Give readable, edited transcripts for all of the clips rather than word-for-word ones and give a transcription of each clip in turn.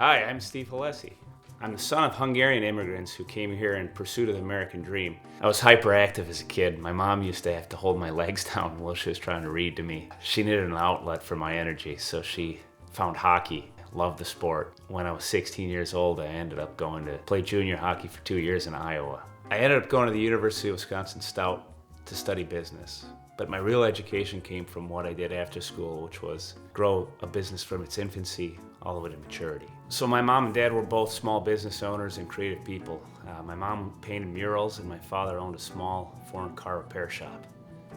Hi, I'm Steve Halesi. I'm the son of Hungarian immigrants who came here in pursuit of the American dream. I was hyperactive as a kid. My mom used to have to hold my legs down while she was trying to read to me. She needed an outlet for my energy, so she found hockey. Loved the sport. When I was 16 years old, I ended up going to play junior hockey for 2 years in Iowa. I ended up going to the University of Wisconsin-Stout to study business. But my real education came from what I did after school, which was grow a business from its infancy all the way to maturity. So my mom and dad were both small business owners and creative people. My mom painted murals and my father owned a small foreign car repair shop.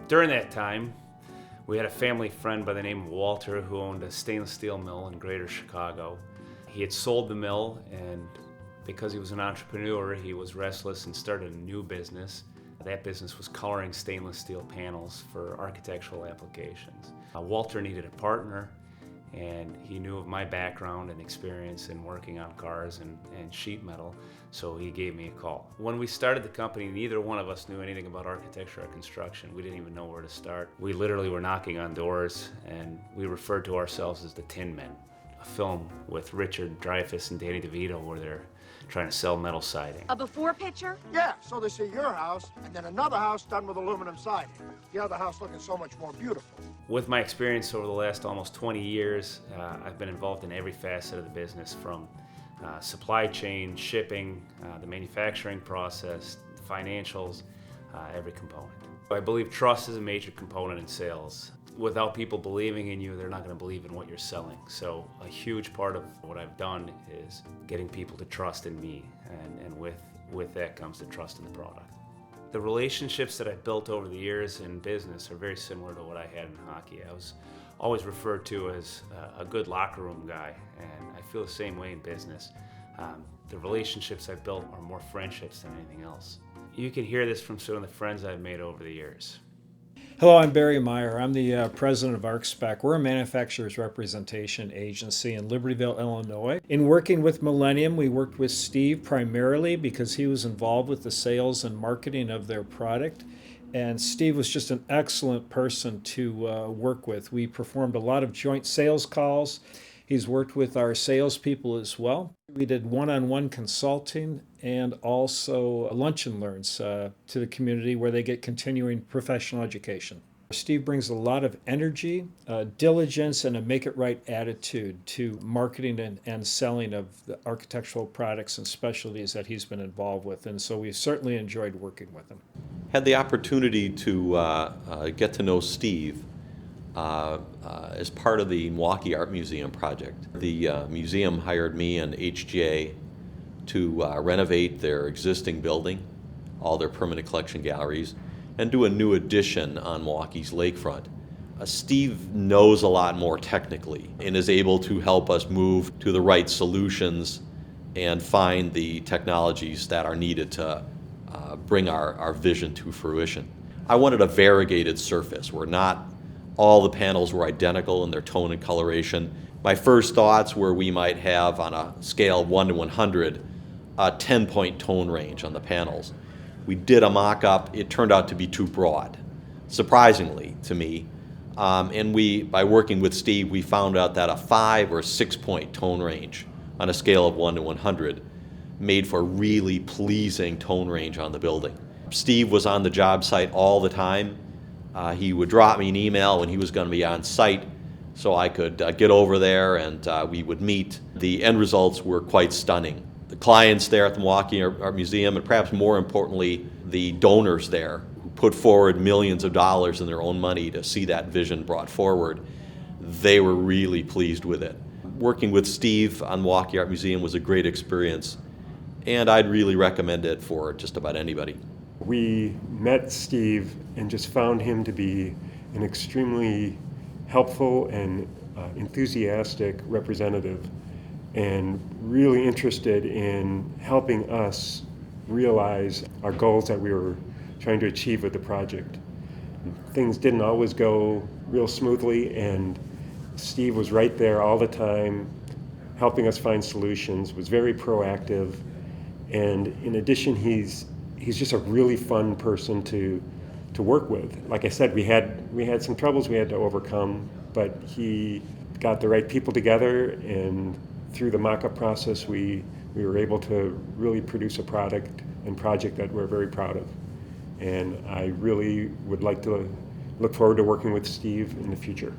During that time, we had a family friend by the name of Walter who owned a stainless steel mill in Greater Chicago. He had sold the mill, and because he was an entrepreneur, he was restless and started a new business. That business was coloring stainless steel panels for architectural applications. Walter needed a partner, and he knew of my background and experience in working on cars and sheet metal, so he gave me a call. When we started the company, neither one of us knew anything about architecture or construction. We didn't even know where to start. We literally were knocking on doors, and we referred to ourselves as the Tin Men, a film with Richard Dreyfuss and Danny DeVito where they're trying to sell metal siding. A before picture? Yeah, so they see your house, and then another house done with aluminum siding. The other house looking so much more beautiful. With my experience over the last almost 20 years, I've been involved in every facet of the business, from supply chain, shipping, the manufacturing process, the financials, every component. I believe trust is a major component in sales. Without people believing in you, they're not going to believe in what you're selling. So a huge part of what I've done is getting people to trust in me, and with that comes the trust in the product. The relationships that I've built over the years in business are very similar to what I had in hockey. I was always referred to as a good locker room guy, and I feel the same way in business. The relationships I've built are more friendships than anything else. You can hear this from some of the friends I've made over the years. Hello, I'm Barry Meyer. I'm the president of ArcSpec. We're a manufacturer's representation agency in Libertyville, Illinois. In working with Millennium, we worked with Steve primarily because he was involved with the sales and marketing of their product. And Steve was just an excellent person to work with. We performed a lot of joint sales calls. He's worked with our salespeople as well. We did one-on-one consulting and also lunch and learns to the community where they get continuing professional education. Steve brings a lot of energy, diligence, and a make-it-right attitude to marketing and selling of the architectural products and specialties that he's been involved with, and so we've certainly enjoyed working with him. Had the opportunity to get to know Steve as part of the Milwaukee Art Museum project. The museum hired me and HGA to renovate their existing building, all their permanent collection galleries, and do a new addition on Milwaukee's lakefront. Steve knows a lot more technically and is able to help us move to the right solutions and find the technologies that are needed to bring our vision to fruition. I wanted a variegated surface where not all the panels were identical in their tone and coloration. My first thoughts were we might have, on a scale of 1 to 100, a 10-point tone range on the panels. We did a mock-up. It turned out to be too broad, surprisingly to me. And by working with Steve, we found out that a 5 or 6-point tone range on a scale of 1 to 100 made for a really pleasing tone range on the building. Steve was on the job site all the time. He would drop me an email when he was going to be on site so I could get over there and we would meet. The end results were quite stunning. The clients there at the Milwaukee Art Museum, and perhaps more importantly, the donors there who put forward millions of dollars in their own money to see that vision brought forward, they were really pleased with it. Working with Steve on Milwaukee Art Museum was a great experience, and I'd really recommend it for just about anybody. We met Steve and just found him to be an extremely helpful and enthusiastic representative, and really interested in helping us realize our goals that we were trying to achieve with the project. Things didn't always go real smoothly, and Steve was right there all the time, helping us find solutions, was very proactive, and in addition, he's just a really fun person to work with. Like I said, we had some troubles we had to overcome, but he got the right people together and through the mock-up process, we were able to really produce a product and project that we're very proud of. And I really would like to look forward to working with Steve in the future.